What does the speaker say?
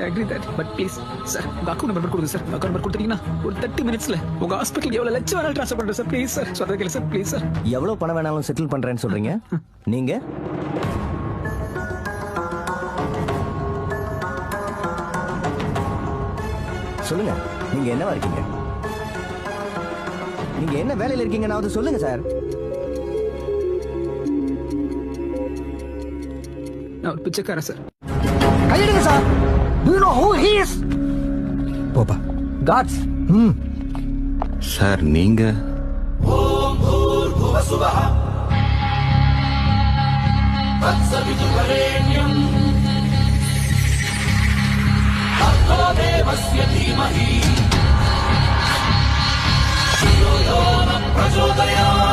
Agree that but please sir உங்க account number கொடுங்க sir. Account number கொடுத்தீங்கன்னா ஒரு 30 மினிட்ஸ்ல உங்க ஹாஸ்பிட்டல் எவ்வளவு லட்சம் வேணாலும் ட்ரான்ஸ்ஃபர் பண்றேன் சார். ப்ளீஸ் சார் சொல்றது கேளு சார். Please sir. எவ்வளவு பணம் வேணாலும் செட்டில் பண்றேன்னு சொல்றீங்க நீங்க? சொல்லுங்க, நீங்க என்னவா இருக்கீங்க? நீங்க என்ன வேலையில இருக்கீங்கன்னாவது சொல்லுங்க சார். நான் ஒரு பிச்சைக்காரன் சார். கையெடுங்க sir. Do you know who he is? போப்பா. Gods. சார் நீங்க ஓம் பூர்புவ சுவஹ தத்சவிதுர்வரேண்யம் தத்தோ தேவஸ்ய தீமஹி धियो यो न प्रचोदयात्.